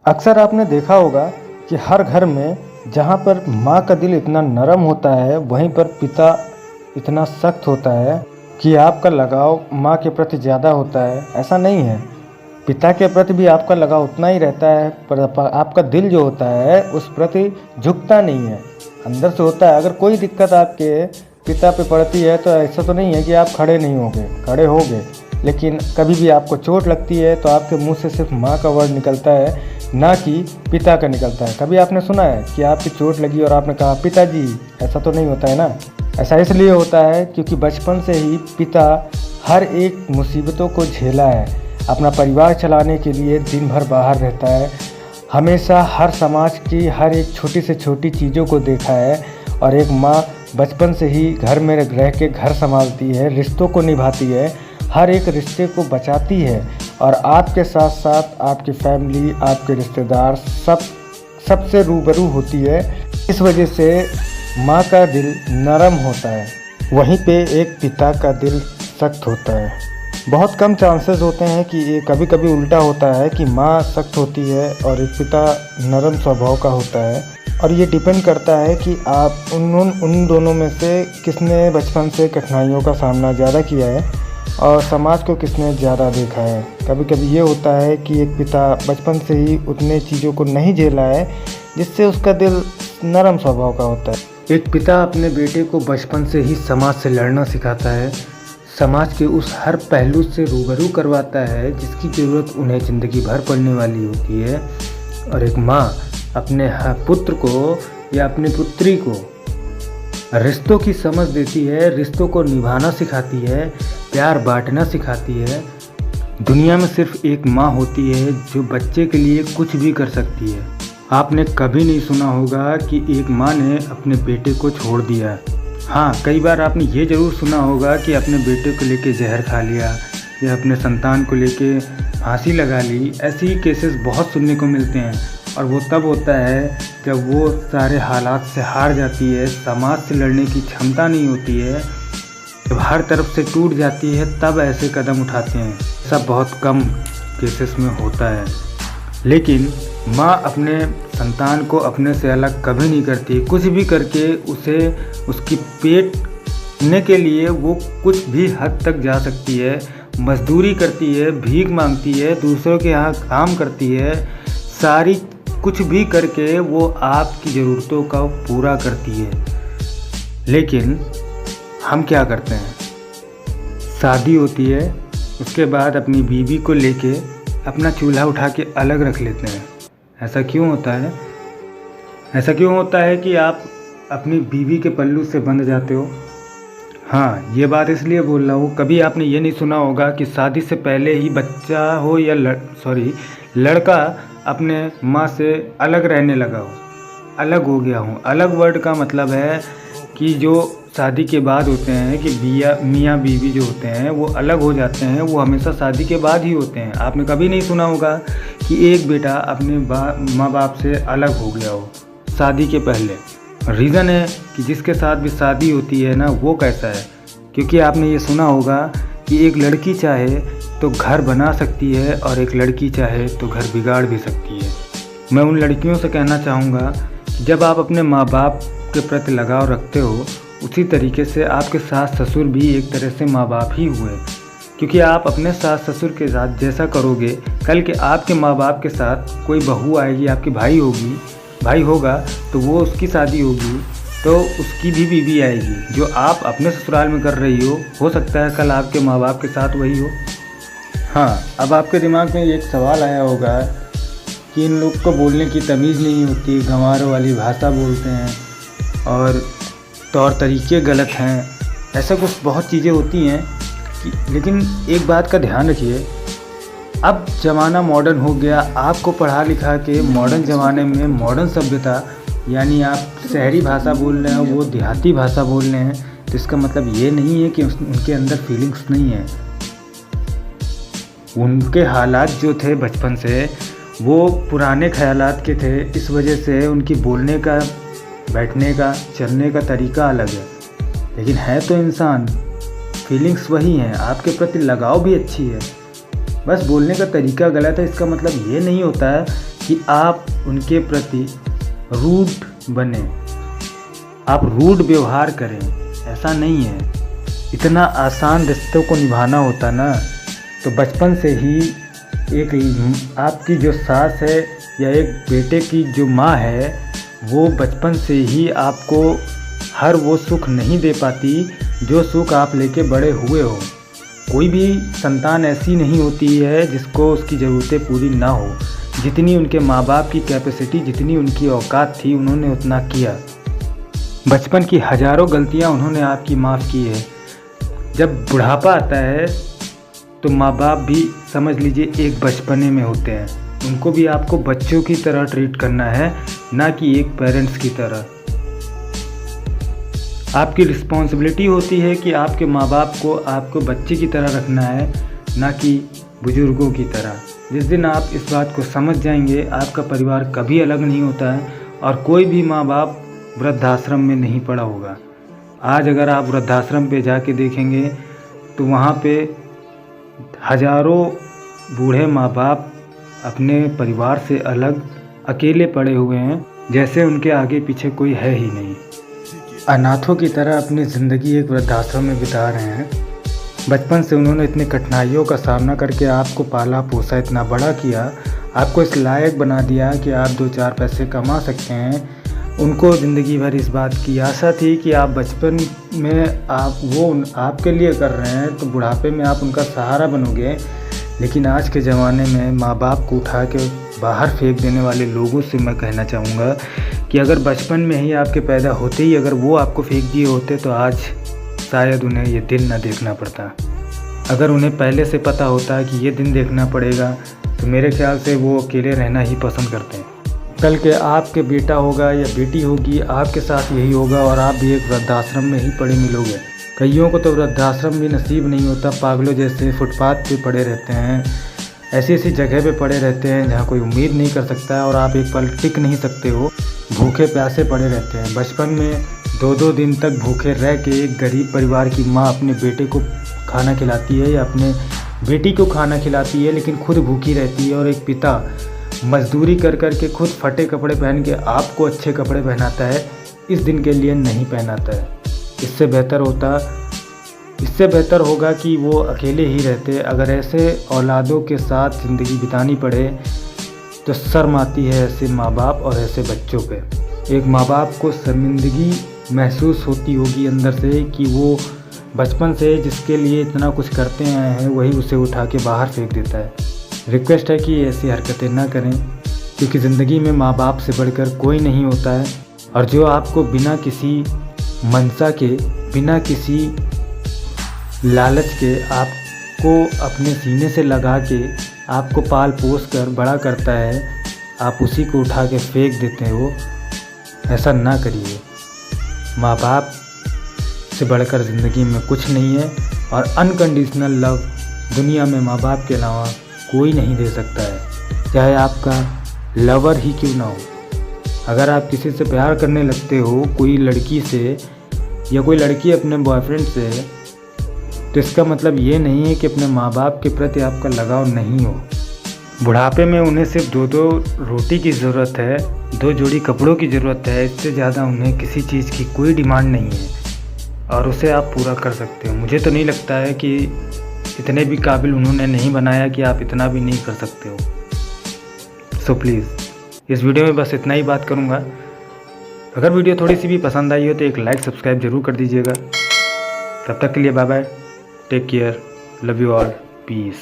अक्सर आपने देखा होगा कि हर घर में जहाँ पर माँ का दिल इतना नरम होता है, वहीं पर पिता इतना सख्त होता है कि आपका लगाव माँ के प्रति ज़्यादा होता है। ऐसा नहीं है, पिता के प्रति भी आपका लगाव उतना ही रहता है, पर आपका दिल जो होता है उस प्रति झुकता नहीं है, अंदर से होता है। अगर कोई दिक्कत आपके पिता पे पड़ती है तो ऐसा तो नहीं है कि आप खड़े नहीं होंगे, खड़े होंगे, लेकिन कभी भी आपको चोट लगती है तो आपके मुंह से सिर्फ माँ का वर्ड निकलता है, ना कि पिता का निकलता है। कभी आपने सुना है कि आपकी चोट लगी और आपने कहा पिताजी? ऐसा तो नहीं होता है ना। ऐसा इसलिए होता है क्योंकि बचपन से ही पिता हर एक मुसीबतों को झेला है, अपना परिवार चलाने के लिए दिन भर बाहर रहता है, हमेशा हर समाज की हर एक छोटी से छोटी चीज़ों को देखा है। और एक माँ बचपन से ही घर में रह के घर संभालती है, रिश्तों को निभाती है, हर एक रिश्ते को बचाती है, और आपके साथ साथ आपकी फैमिली, आपके रिश्तेदार सबसे रूबरू होती है। इस वजह से माँ का दिल नरम होता है, वहीं पे एक पिता का दिल सख्त होता है। बहुत कम चांसेस होते हैं कि ये कभी कभी उल्टा होता है कि माँ सख्त होती है और एक पिता नरम स्वभाव का होता है। और ये डिपेंड करता है कि आप उन दोनों में से किसने बचपन से कठिनाइयों का सामना ज़्यादा किया है और समाज को किसने ज़्यादा देखा है। कभी कभी ये होता है कि एक पिता बचपन से ही उतने चीज़ों को नहीं झेला है जिससे उसका दिल नरम स्वभाव का होता है। एक पिता अपने बेटे को बचपन से ही समाज से लड़ना सिखाता है, समाज के उस हर पहलू से रूबरू करवाता है जिसकी ज़रूरत उन्हें ज़िंदगी भर पड़ने वाली होती है। और एक माँ अपने पुत्र को या अपनी पुत्री को रिश्तों की समझ देती है, रिश्तों को निभाना सिखाती है, प्यार बांटना सिखाती है। दुनिया में सिर्फ एक माँ होती है जो बच्चे के लिए कुछ भी कर सकती है। आपने कभी नहीं सुना होगा कि एक माँ ने अपने बेटे को छोड़ दिया। हाँ, कई बार आपने ये ज़रूर सुना होगा कि अपने बेटे को लेके जहर खा लिया या अपने संतान को लेके फांसी लगा ली। ऐसे ही केसेस बहुत सुनने को मिलते हैं, और वो तब होता है जब वो सारे हालात से हार जाती है, समाज से लड़ने की क्षमता नहीं होती है, जब हर तरफ से टूट जाती है तब ऐसे कदम उठाते हैं। सब बहुत कम केसेस में होता है, लेकिन माँ अपने संतान को अपने से अलग कभी नहीं करती। कुछ भी करके उसे उसकी पेटने के लिए वो कुछ भी हद तक जा सकती है, मजदूरी करती है, भीख मांगती है, दूसरों के यहाँ काम करती है, सारी कुछ भी करके वो आपकी ज़रूरतों का पूरा करती है। लेकिन हम क्या करते हैं, शादी होती है, उसके बाद अपनी बीवी को लेके अपना चूल्हा उठा के अलग रख लेते हैं। ऐसा क्यों होता है? ऐसा क्यों होता है कि आप अपनी बीवी के पल्लू से बंध जाते हो? हाँ, ये बात इसलिए बोल रहा हूँ, कभी आपने ये नहीं सुना होगा कि शादी से पहले ही बच्चा हो या लड़का अपने माँ से अलग रहने लगा हो, अलग हो गया हूँ। अलग वर्ड का मतलब है कि जो शादी के बाद होते हैं कि मियाँ बीवी जो होते हैं वो अलग हो जाते हैं, वो हमेशा शादी के बाद ही होते हैं। आपने कभी नहीं सुना होगा कि एक बेटा अपने माँ बाप से अलग हो गया हो शादी के पहले। रीज़न है कि जिसके साथ भी शादी होती है ना, वो कैसा है, क्योंकि आपने ये सुना होगा कि एक लड़की चाहे तो घर बना सकती है और एक लड़की चाहे तो घर बिगाड़ भी सकती है। मैं उन लड़कियों से कहना चाहूँगा कि जब आप अपने माँ बाप के प्रति लगाव रखते हो, उसी तरीके से आपके सास ससुर भी एक तरह से माँ बाप ही हुए, क्योंकि आप अपने सास ससुर के साथ जैसा करोगे, कल के आपके माँ बाप के साथ कोई बहू आएगी, आपकी भाई होगा तो वो उसकी शादी होगी तो उसकी भी बीवी आएगी। जो आप अपने ससुराल में कर रही हो सकता है कल आपके माँ बाप के साथ वही हो। हाँ, अब आपके दिमाग में एक सवाल आया होगा कि इन लोग को बोलने की तमीज़ नहीं होती, गंवारों वाली भाषा बोलते हैं और तौर तरीके गलत हैं, ऐसा कुछ बहुत चीज़ें होती हैं लेकिन एक बात का ध्यान रखिए, अब ज़माना मॉडर्न हो गया। आपको पढ़ा लिखा के मॉडर्न ज़माने में मॉडर्न सभ्यता, यानी आप शहरी भाषा बोल रहे हैं, वो देहाती भाषा बोल रहे हैं, तो इसका मतलब ये नहीं है कि उनके अंदर फीलिंग्स नहीं है। उनके हालात जो थे बचपन से वो पुराने ख्यालात के थे, इस वजह से उनकी बोलने का, बैठने का, चलने का तरीका अलग है, लेकिन है तो इंसान। फीलिंग्स वही हैं, आपके प्रति लगाव भी अच्छी है, बस बोलने का तरीका गलत है। इसका मतलब ये नहीं होता है कि आप उनके प्रति रूड बने, आप रूड व्यवहार करें। ऐसा नहीं है। इतना आसान रिश्तों को निभाना होता ना तो बचपन से ही एक आपकी जो सास है या एक बेटे की जो माँ है वो बचपन से ही आपको हर वो सुख नहीं दे पाती जो सुख आप लेके बड़े हुए हो। कोई भी संतान ऐसी नहीं होती है जिसको उसकी ज़रूरतें पूरी ना हो। जितनी उनके माँ बाप की कैपेसिटी, जितनी उनकी औकात थी, उन्होंने उतना किया। बचपन की हज़ारों गलतियाँ उन्होंने आपकी माफ़ की है। जब बुढ़ापा आता है तो माँ बाप भी समझ लीजिए एक बचपने में होते हैं। उनको भी आपको बच्चों की तरह ट्रीट करना है, ना कि एक पेरेंट्स की तरह। आपकी रिस्पॉन्सिबिलिटी होती है कि आपके माँ बाप को आपको बच्चे की तरह रखना है, ना कि बुजुर्गों की तरह। जिस दिन आप इस बात को समझ जाएंगे, आपका परिवार कभी अलग नहीं होता है और कोई भी माँ बाप वृद्धाश्रम में नहीं पड़ा होगा। आज अगर आप वृद्धाश्रम पे जाके देखेंगे तो वहाँ पे हजारों बूढ़े माँ बाप अपने परिवार से अलग अकेले पड़े हुए हैं, जैसे उनके आगे पीछे कोई है ही नहीं। अनाथों की तरह अपनी ज़िंदगी एक वृद्धाश्रम में बिता रहे हैं। बचपन से उन्होंने इतनी कठिनाइयों का सामना करके आपको पाला पोसा, इतना बड़ा किया, आपको इस लायक बना दिया कि आप 2-4 पैसे कमा सकते हैं। उनको ज़िंदगी भर इस बात की आशा थी कि आप बचपन में वो आपके लिए कर रहे हैं तो बुढ़ापे में आप उनका सहारा बनोगे। लेकिन आज के ज़माने में माँ बाप को उठा के बाहर फेंक देने वाले लोगों से मैं कहना चाहूँगा कि अगर बचपन में ही आपके पैदा होते ही अगर वो आपको फेंक दिए होते तो आज शायद उन्हें ये दिन ना देखना पड़ता। अगर उन्हें पहले से पता होता कि ये दिन देखना पड़ेगा तो मेरे ख्याल से वो अकेले रहना ही पसंद करते हैं। कल के आपके बेटा होगा या बेटी होगी, आपके साथ यही होगा और आप भी एक वृद्धाश्रम में ही पड़े मिलोगे। कईयों को तो वृद्धाश्रम भी नसीब नहीं होता, पागलों जैसे फुटपाथ पे पड़े रहते हैं, ऐसी ऐसी जगह पे पड़े रहते हैं जहाँ कोई उम्मीद नहीं कर सकता है और आप एक पल टिक नहीं सकते हो। भूखे प्यासे पड़े रहते हैं। बचपन में 2-2 दिन तक भूखे रह के एक गरीब परिवार की माँ अपने बेटे को खाना खिलाती है या अपने बेटी को खाना खिलाती है, लेकिन खुद भूखी रहती है। और एक पिता मजदूरी कर कर के खुद फटे कपड़े पहन के आपको अच्छे कपड़े पहनाता है, इस दिन के लिए नहीं पहनाता है। इससे बेहतर होगा कि वो अकेले ही रहते। अगर ऐसे औलादों के साथ ज़िंदगी बितानी पड़े तो शर्म आती है ऐसे माँ बाप और ऐसे बच्चों पे। एक माँ बाप को शर्मिंदगी महसूस होती होगी अंदर से कि वो बचपन से जिसके लिए इतना कुछ करते आए हैं वही उसे उठा के बाहर फेंक देता है। रिक्वेस्ट है कि ऐसी हरकतें ना करें, क्योंकि ज़िंदगी में माँ बाप से बढ़कर कोई नहीं होता है। और जो आपको बिना किसी मनसा के, बिना किसी लालच के आपको अपने सीने से लगा के आपको पाल पोस कर बड़ा करता है, आप उसी को उठा के फेंक देते हो। ऐसा ना करिए। माँ बाप से बढ़कर ज़िंदगी में कुछ नहीं है और अनकंडीशनल लव दुनिया में माँ बाप के अलावा कोई नहीं दे सकता है, चाहे आपका लवर ही क्यों ना हो। अगर आप किसी से प्यार करने लगते हो, कोई लड़की से या कोई लड़की अपने बॉयफ्रेंड से, तो इसका मतलब ये नहीं है कि अपने माँ बाप के प्रति आपका लगाव नहीं हो। बुढ़ापे में उन्हें सिर्फ 2-2 रोटी की ज़रूरत है, 2 जोड़ी कपड़ों की ज़रूरत है। इससे ज़्यादा उन्हें किसी चीज़ की कोई डिमांड नहीं है और उसे आप पूरा कर सकते हो। मुझे तो नहीं लगता है कि इतने भी काबिल उन्होंने नहीं बनाया कि आप इतना भी नहीं कर सकते हो। सो प्लीज़ इस वीडियो में बस इतना ही बात करूँगा। अगर वीडियो थोड़ी सी भी पसंद आई हो तो एक लाइक सब्सक्राइब ज़रूर कर दीजिएगा। तब तक के लिए bye bye, take care, love you all, piece.